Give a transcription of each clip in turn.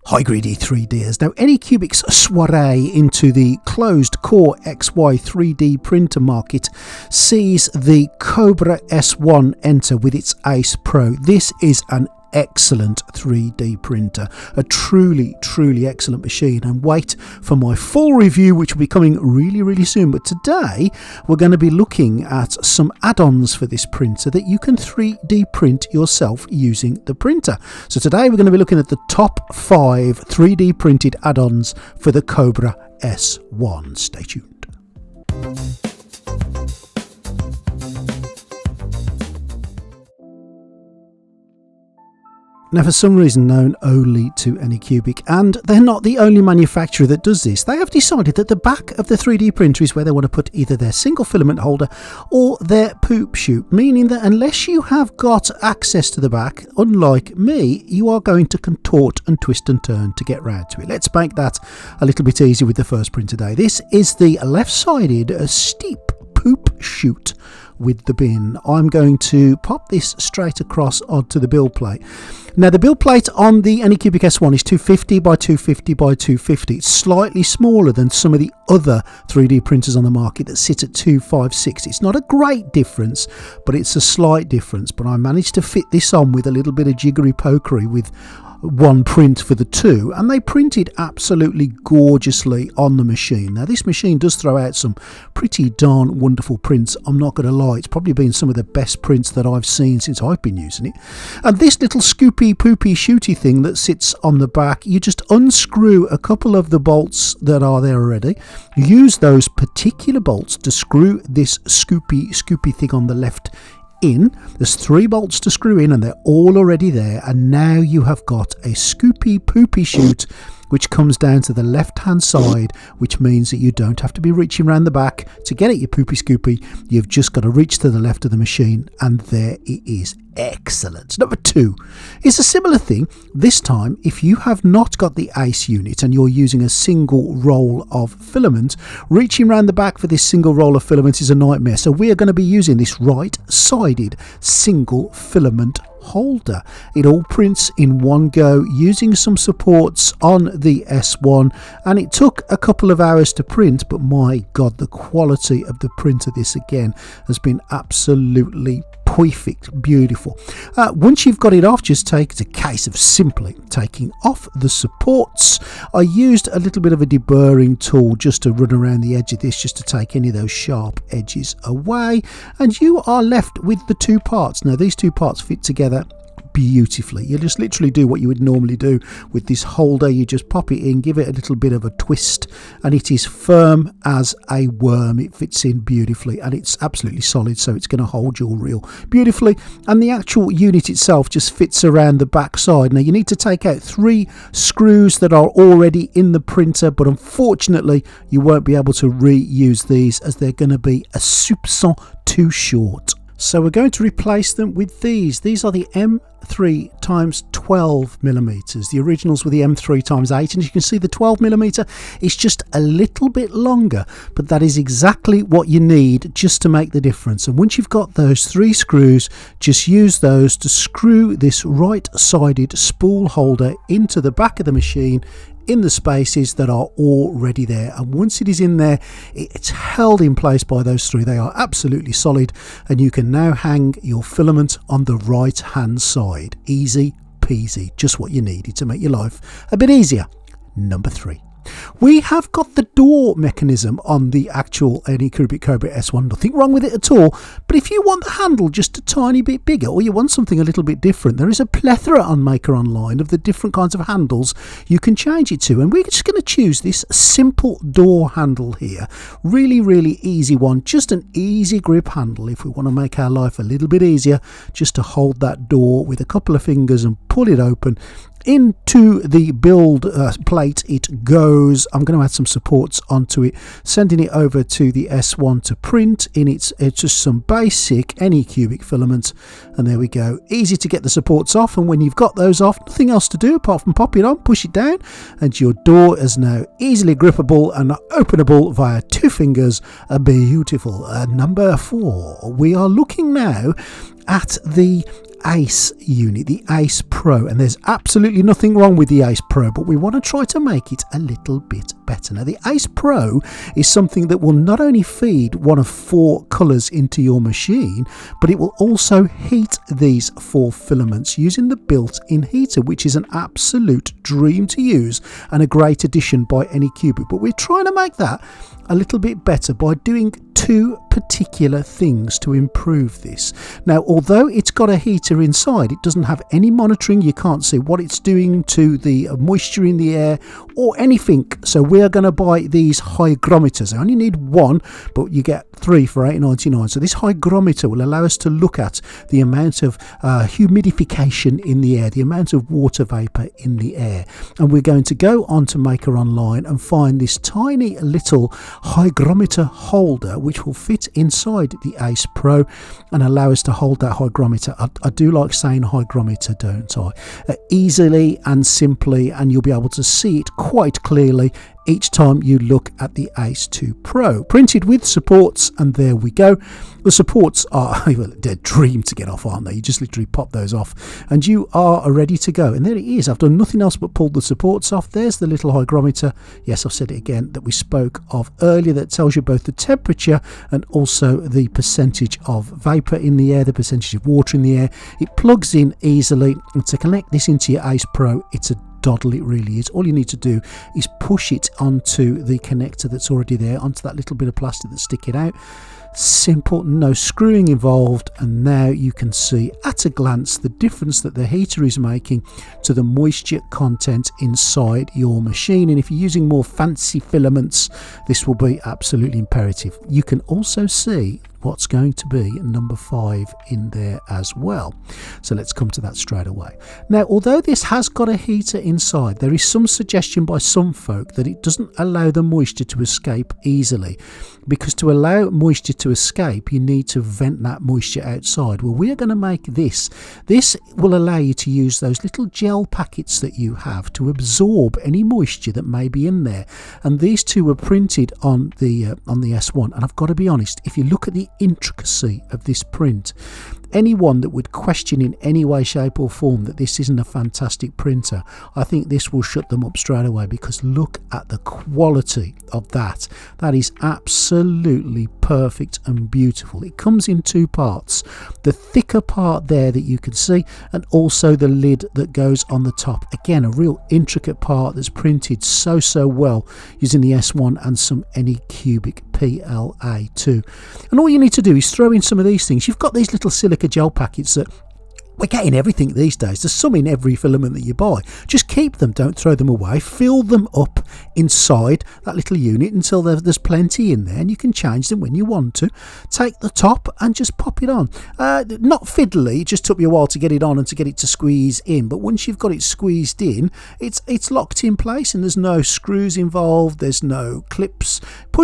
Hi greedy 3Ders. Now Anycubic's soiree into the closed core XY 3D printer market sees the Kobra S1 enter with its Ace Pro. This is an excellent 3D printer, a truly excellent machine, and wait for my full review, which will be coming really soon. But today we're going to be looking at some add-ons for this printer that you can 3D print yourself using the printer. So today we're going to be looking at the top 5 3D printed add-ons for the Kobra S1. Stay tuned. Now, for some reason known only to Anycubic, and they're not the only manufacturer that does this, they have decided that the back of the 3D printer is where they want to put either their single filament holder or their poop chute, meaning that unless you have got access to the back, unlike me, you are going to contort and twist and turn to get round to it. Let's make that a little bit easier with the first print today. This is the left-sided steep poop chute with the bin. I'm going to pop this straight across onto the build plate. Now the build plate on the Anycubic S1 is 250 by 250 by 250. It's slightly smaller than some of the other 3D printers on the market that sit at 256. It's not a great difference, but it's a slight difference. But I managed to fit this on with a little bit of jiggery pokery with one print for the two, and they printed absolutely gorgeously on the machine. Now this machine does throw out some pretty darn wonderful prints, I'm not going to lie. It's probably been some of the best prints that I've seen since I've been using it. And this little Scoopy Poopy shooty thing that sits on the back, you just unscrew a couple of the bolts that are there already, use those particular bolts to screw this Scoopy thing on the left in. There's 3 bolts to screw in and they're all already there, and now you have got a Scoopy Poopy chute which comes down to the left hand side, which means that you don't have to be reaching around the back to get at your Poopy Scoopy. You've just got to reach to the left of the machine, and there it is. Excellent. Number 2 is a similar thing. This time, if you have not got the Ace unit and you're using a single roll of filament, reaching around the back for this single roll of filament is a nightmare. So we are going to be using this right-sided single filament holder. It all prints in one go using some supports on the S1, and it took a couple of hours to print, but my god, the quality of the print of this again has been absolutely perfect, beautiful. Once you've got it off, just take it's a case of simply taking off the supports. I used a little bit of a deburring tool just to run around the edge of this, just to take any of those sharp edges away, and you are left with the 2 parts. Now these 2 parts fit together beautifully. You just literally do what you would normally do with this holder. You just pop it in, give it a little bit of a twist, and it is firm as a worm. It fits in beautifully, and it's absolutely solid, so it's going to hold your reel beautifully. And the actual unit itself just fits around the back side. Now you need to take out 3 screws that are already in the printer, but unfortunately you won't be able to reuse these as they're going to be a soupçon too short. So we're going to replace them with these. These are the M3 x 12 millimeters. The originals were the M3 x 8, and you can see the 12 millimeter is just a little bit longer, but that is exactly what you need just to make the difference. And once you've got those 3 screws, just use those to screw this right-sided spool holder into the back of the machine in the spaces that are already there. And once it is in there, it's held in place by those 3. They are absolutely solid, and you can now hang your filament on the right hand side. Easy peasy, just what you needed to make your life a bit easier. Number 3. We have got the door mechanism on the actual Anycubic Kobra S1. Nothing wrong with it at all, but if you want the handle just a tiny bit bigger, or you want something a little bit different, there is a plethora on Maker Online of the different kinds of handles you can change it to, and we're just going to choose this simple door handle here. Really easy one, just an easy grip handle if we want to make our life a little bit easier, just to hold that door with a couple of fingers and pull it open. Into the build plate it goes. I'm going to add some supports onto it, sending it over to the S1 to print in it's just some basic Anycubic filament, and there we go. Easy to get the supports off, and when you've got those off, nothing else to do apart from pop it on, push it down, and your door is now easily grippable and openable via 2 fingers. Beautiful. Number 4, we are looking now at the Ace unit, the Ace Pro, and there's absolutely nothing wrong with the Ace Pro, but we want to try to make it a little bit better. Now the Ace Pro is something that will not only feed one of 4 colours into your machine, but it will also heat these 4 filaments using the built-in heater, which is an absolute dream to use and a great addition by Anycubic. But we're trying to make that a little bit better by doing 2 particular things to improve this. Now, although it's got a heater inside, it doesn't have any monitoring. You can't see what it's doing to the moisture in the air or anything. So we're going to buy these hygrometers. I only need 1, but you get 3 for $8.99. So this hygrometer will allow us to look at the amount of humidification in the air, the amount of water vapor in the air. And we're going to go on to Maker Online and find this tiny little hygrometer holder which will fit inside the Ace Pro and allow us to hold that hygrometer. I do like saying hygrometer, don't I? Easily and simply, and you'll be able to see it quite clearly each time you look at the Ace 2 Pro. Printed with supports, and there we go. The supports are well, they're a dream to get off, aren't they? You just literally pop those off and you are ready to go. And there it is. I've done nothing else but pulled the supports off. There's the little hygrometer. Yes, I've said it again, that we spoke of earlier, that tells you both the temperature and also the percentage of vapor in the air, the percentage of water in the air. It plugs in easily, and to connect this into your Ace Pro, it's a doddle, it really is. All you need to do is push it onto the connector that's already there, onto that little bit of plastic that's sticking out. Simple, no screwing involved, and now you can see at a glance the difference that the heater is making to the moisture content inside your machine. And if you're using more fancy filaments, this will be absolutely imperative. You can also see what's going to be number 5 in there as well. So let's come to that straight away. Now, although this has got a heater inside, there is some suggestion by some folk that it doesn't allow the moisture to escape easily, because to allow moisture to escape, you need to vent that moisture outside. Well, we're going to make this. This will allow you to use those little gel packets that you have to absorb any moisture that may be in there. And these 2 were printed on the S1. And I've got to be honest, if you look at the intricacy of this print, anyone that would question in any way, shape or form that this isn't a fantastic printer, I think this will shut them up straight away, because look at the quality of that. That is absolutely perfect and beautiful. It comes in 2 parts, the thicker part there that you can see, and also the lid that goes on the top. Again, a real intricate part that's printed so well using the S1 and some Anycubic PLA2. And all you need to do is throw in some of these things. You've got these little silica gel packets that we're getting everything these days. There's some in every filament that you buy. Just keep them, don't throw them away. Fill them up inside that little unit until there's plenty in there, and you can change them when you want to. Take the top and just pop it on. Not fiddly, it just took me a while to get it on and to get it to squeeze in, but once you've got it squeezed in, it's locked in place, and there's no screws involved, there's no clips.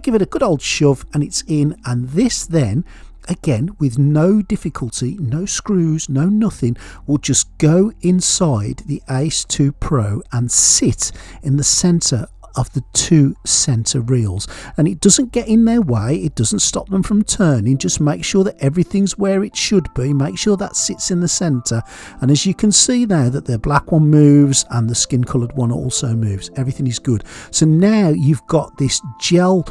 Give it a good old shove and it's in. And this then, again, with no difficulty, no screws, no nothing, will just go inside the Ace 2 Pro and sit in the center of the 2 center reels, and it doesn't get in their way, it doesn't stop them from turning. Just make sure that everything's where it should be, make sure that sits in the center. And as you can see now that the black one moves and the skin colored one also moves, everything is good. So now you've got this gel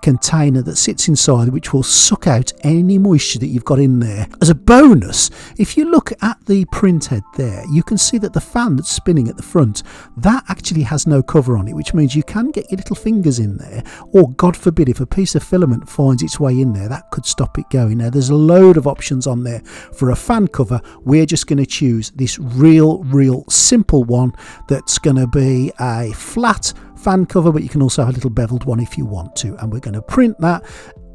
container that sits inside, which will suck out any moisture that you've got in there. As a bonus, if you look at the print head there, you can see that the fan that's spinning at the front, that actually has no cover on it, which means you can get your little fingers in there, or God forbid, if a piece of filament finds its way in there, that could stop it going. Now, there's a load of options on there for a fan cover. We're just going to choose this real simple one that's going to be a flat fan cover, but you can also have a little beveled one if you want to, and we're going to print that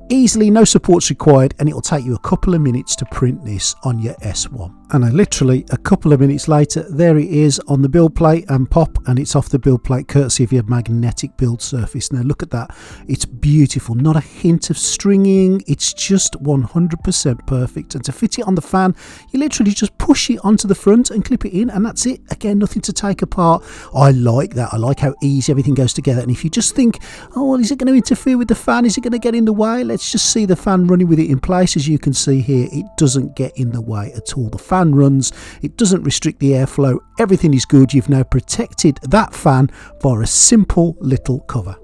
easily, no supports required, and it'll take you a couple of minutes to print this on your S1. And literally a couple of minutes later, there it is on the build plate, and pop, and it's off the build plate courtesy of your magnetic build surface. Now look at that, it's beautiful, not a hint of stringing, it's just 100% perfect. And to fit it on the fan, you literally just push it onto the front and clip it in, and that's it. Again, nothing to take apart. I like that. I like how easy everything goes together. And if you just think, oh well, is it going to interfere with the fan, is it going to get in the way, let's just see the fan running with it in place. As you can see here, it doesn't get in the way at all. The fan fan runs, it doesn't restrict the airflow, everything is good. You've now protected that fan via a simple little cover.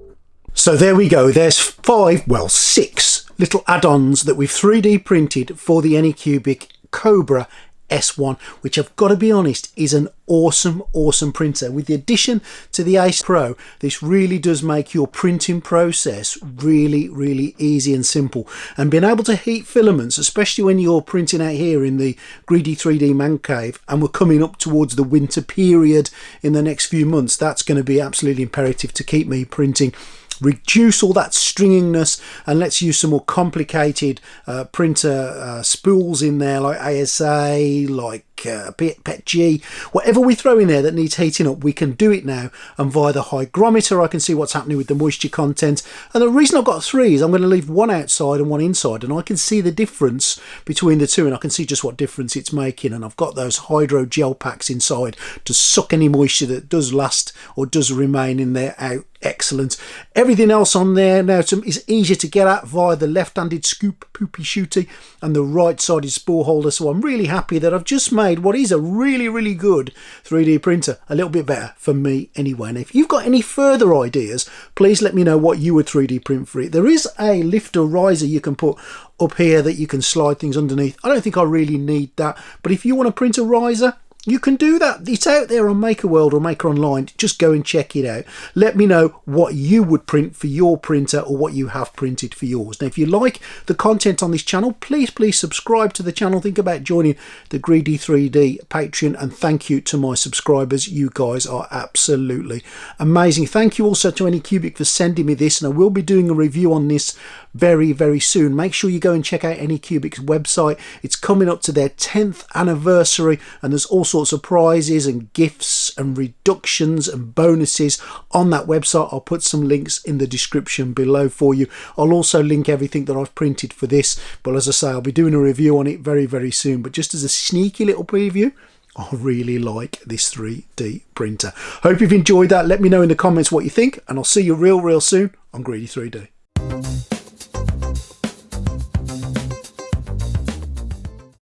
So there we go, there's 6 little add-ons that we've 3D printed for the Anycubic Kobra S1, which I've got to be honest is an awesome printer. With the addition to the Ace Pro, this really does make your printing process really easy and simple, and being able to heat filaments, especially when you're printing out here in the Greedy 3D man cave and we're coming up towards the winter period in the next few months, that's going to be absolutely imperative to keep me printing. Reduce all that stringiness, and let's use some more complicated printer spools in there, like ASA, like PETG, whatever we throw in there that needs heating up, we can do it now. And via the hygrometer I can see what's happening with the moisture content. And the reason I've got 3 is I'm going to leave one outside and one inside, and I can see the difference between the two, and I can see just what difference it's making. And I've got those hydro gel packs inside to suck any moisture that does last or does remain in there out. Excellent. Everything else on there now is easier to get at via the left-handed scoop Poopy shooty and the right-sided spool holder. So I'm really happy that I've just made what is a really good 3D printer a little bit better for me anyway. And if you've got any further ideas, please let me know what you would 3D print for it. There is a lifter riser you can put up here that you can slide things underneath. I don't think I really need that, but if you want to print a riser, you can do that. It's out there on MakerWorld or Maker Online. Just go and check it out. Let me know what you would print for your printer or what you have printed for yours. Now, if you like the content on this channel, please subscribe to the channel. Think about joining the Greedy 3D Patreon, and thank you to my subscribers. You guys are absolutely amazing. Thank you also to Anycubic for sending me this, and I will be doing a review on this very soon. Make sure you go and check out Anycubic's website. It's coming up to their 10th anniversary, and there's all sorts of prizes and gifts and reductions and bonuses on that website. I'll put some links in the description below for you. I'll also link everything that I've printed for this, but as I say, I'll be doing a review on it very soon. But just as a sneaky little preview, I really like this 3D printer. Hope you've enjoyed that. Let me know in the comments what you think, and I'll see you real soon on Greedy 3D.